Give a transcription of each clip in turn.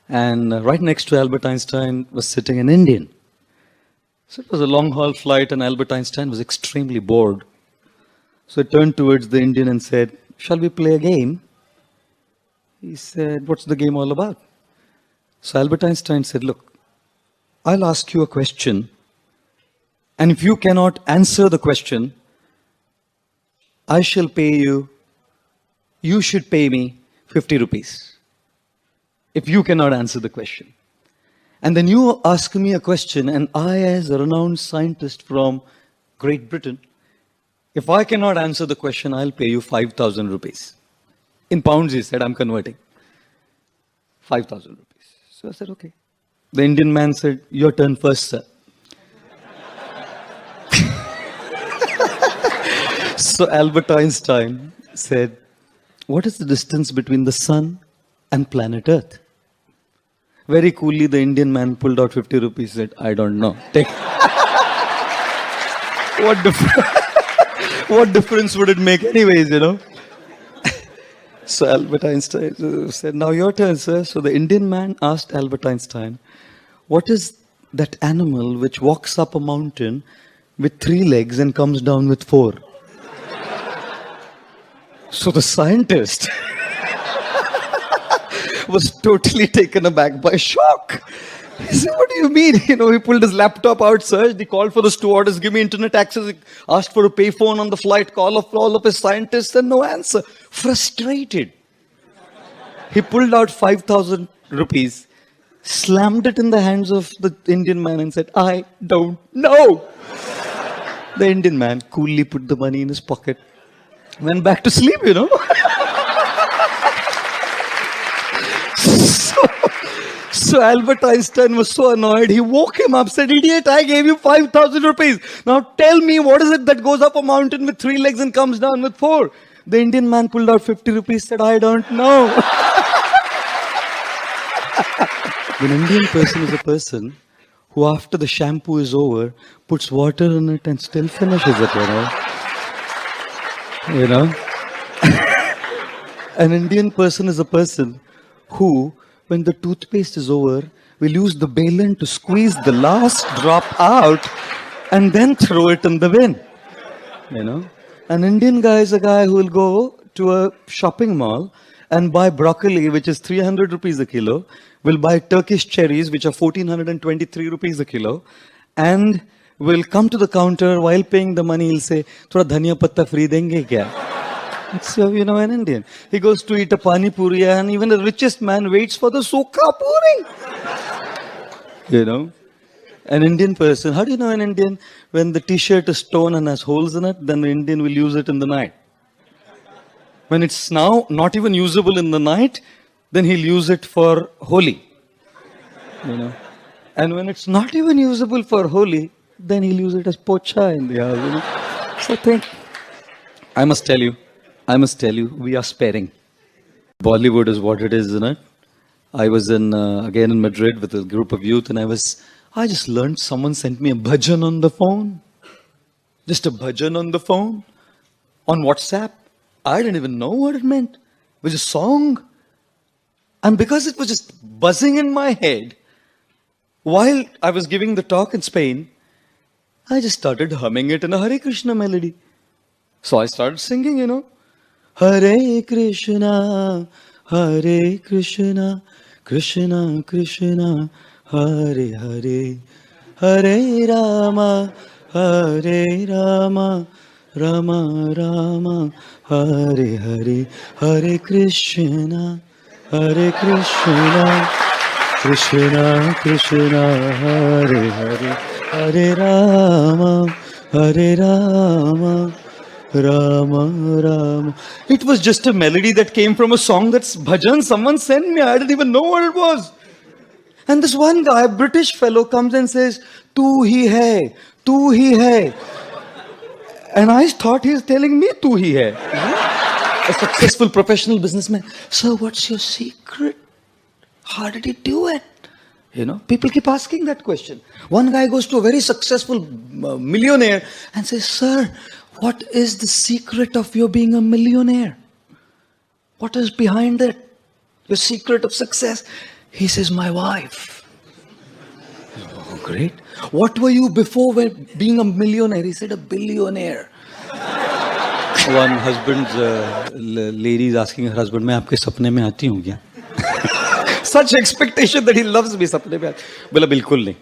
And right next to Albert Einstein was sitting an Indian. So it was a long haul flight, and Albert Einstein was extremely bored. So he turned towards the Indian and said, "Shall we play a game?" He said, "What's the game all about?" So Albert Einstein said, "Look, I'll ask you a question, and if you cannot answer the question, I shall pay you, you should pay me 50 rupees. If you cannot answer the question. And then you ask me a question, and I, as a renowned scientist from Great Britain, if I cannot answer the question, I'll pay you 5,000 rupees. In pounds, he said, I'm converting. 5,000 rupees. So I said, okay. The Indian man said, your turn first, sir. So Albert Einstein said, what is the distance between the sun and planet Earth? Very coolly, the Indian man pulled out 50 rupees, said, I don't know. Take. What difference would it make anyways, you know? So Albert Einstein said, now your turn, sir. So the Indian man asked Albert Einstein, what is that animal which walks up a mountain with 3 legs and comes down with 4? So the scientist was totally taken aback by shock. He said, what do you mean? You know, he pulled his laptop out, searched, he called for the stewardess, give me internet access, he asked for a payphone on the flight, call of all of his scientists, and no answer. Frustrated. He pulled out 5,000 rupees, slammed it in the hands of the Indian man and said, I don't know. The Indian man coolly put the money in his pocket, went back to sleep, you know. So Albert Einstein was so annoyed, he woke him up, said, idiot, I gave you 5,000 rupees. Now tell me, what is it that goes up a mountain with 3 legs and comes down with 4? The Indian man pulled out 50 rupees, said, I don't know. An Indian person is a person who, after the shampoo is over, puts water in it and still finishes it, you know. You know? An Indian person is a person who, when the toothpaste is over, will use the baleen to squeeze the last drop out and then throw it in the bin. You know? An Indian guy is a guy who will go to a shopping mall and buy broccoli, which is 300 rupees a kilo, will buy Turkish cherries, which are 1423 rupees a kilo, and will come to the counter while paying the money, he'll say, "Thoda dhaniya patta free denge kya?" So, you know, an Indian. He goes to eat a pani puri, and even the richest man waits for the sukha puri. You know? An Indian person, how do you know an Indian? When the t-shirt is torn and has holes in it, then the Indian will use it in the night. When it's now not even usable in the night, then he'll use it for Holi. You know? And when it's not even usable for Holi, then he'll use it as pocha in the house. You know? So I think, I must tell you, we are sparing. Bollywood is what it is, isn't it? I was again in Madrid with a group of youth, and I just learned, someone sent me a bhajan on the phone. Just a bhajan on the phone. On WhatsApp. I didn't even know what it meant. It was a song. And because it was just buzzing in my head, while I was giving the talk in Spain, I just started humming it in a Hare Krishna melody. So I started singing, you know. Hare Krishna, Hare Krishna, Krishna Krishna, Hare Hare, Hare Rama, Hare Rama, Rama Rama, Hare Hare, Hare Krishna, Hare Krishna, Krishna Krishna, Hare Hare, Hare Rama, Hare Rama, Rama Rama. It was just a melody that came from a song that's bhajan someone sent me. I didn't even know what it was. And this one guy, a British fellow, comes and says, "Tu hi hai, tu hi hai." And I thought he's telling me tu hi hai. A successful professional businessman. So what's your secret? How did you do it? You know, people keep asking that question. One guy goes to a very successful millionaire and says, "Sir, what is the secret of your being a millionaire? What is behind it? The secret of success?" He says, my wife. Oh, great. What were you before being a millionaire? He said, a billionaire. One husband's lady is asking her husband, मैं आपके सपने में आती हूँ क्या? Such expectation that he loves me. सपने में बोला बिल्कुल नहीं.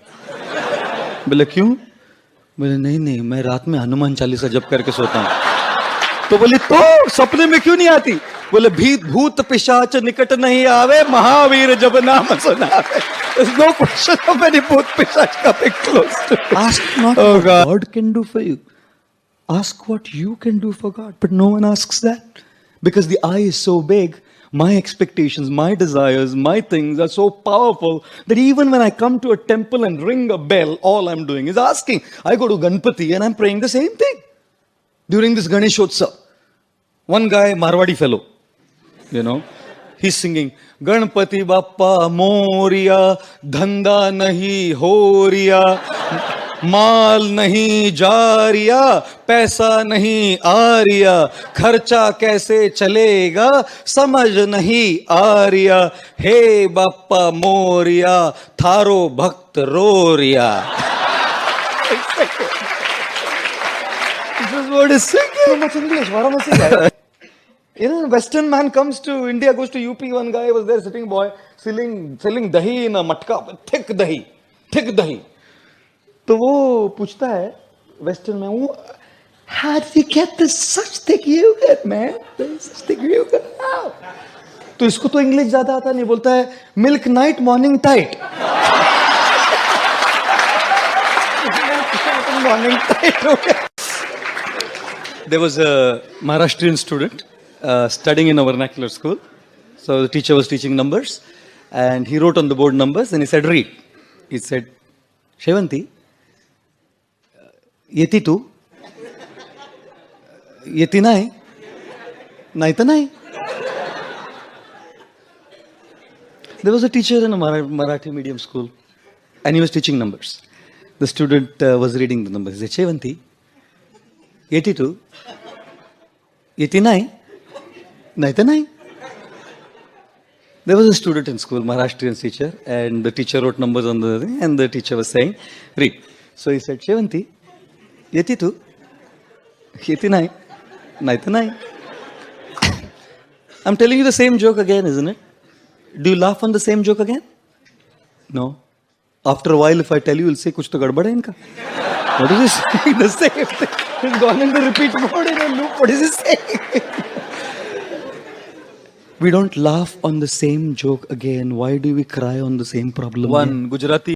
बोला क्यों? बोले नहीं मैं रात में हनुमान चालीसा जप करके सोता हूँ. तो बोली तो सपने में क्यों नहीं आती? बोले भूत पिशाच निकट नहीं आवे, महावीर जब नाम सुनावे. There's no question of any bhoot pishach coming close to you. Ask not what God can do for you. Ask what you can do for God. But no one asks that. Because the I is so big, my expectations, my desires, my things are so powerful that even when I come to a temple and ring a bell, all I'm doing is asking. I go to Ganpati and I'm praying the same thing. During this Ganeshotsav, one guy, Marwadi fellow, he's singing, Ganpati Bappa Moria, Dhanda nahi horiya, माल नहीं जा रिया, पैसा नहीं आ रिया, खर्चा कैसे चलेगा समझ नहीं आ रिया, हे बाप्पा मोरिया थारो भक्त रो रिया. This is what is singing. So much English. Western man comes to India, goes to UP. One guy was there, sitting boy, selling dahi in a matka, thick dahi. तो वो पूछता है वेस्टर्न में, वो how did you get this such thick yogurt man, such thick yogurt? तो इसको तो English ज्यादा आता नहीं, बोलता है milk night morning tight. Morning tight हो गया. There was a Maharashtrian student studying in a vernacular school. So the teacher was teaching numbers and he wrote on the board numbers and he said read. He said Shevanti, येती तू, येती नाही, नाही तर नाही. There was a teacher in a Marathi medium school and he was teaching numbers. The student was reading the numbers. He said, Shevanti, येती तू, येती नाही, नाही तर नाही. There was a student in school, Maharashtrian teacher, and the teacher wrote numbers on the thing and the teacher was saying, read. So he said, Shevanti, येती तू, येती नाही, नाही तर नाही. I'm telling you the same joke again, isn't it? Do you laugh on the same joke again? No. After a while, if I tell you, you'll say, कुछ तो गड़बड़ है इनका. What is he saying? The same thing. He's gone in the repeat mode in a loop. What is he saying? We don't laugh on the same joke again. Why do we cry on the same problem? One Gujarati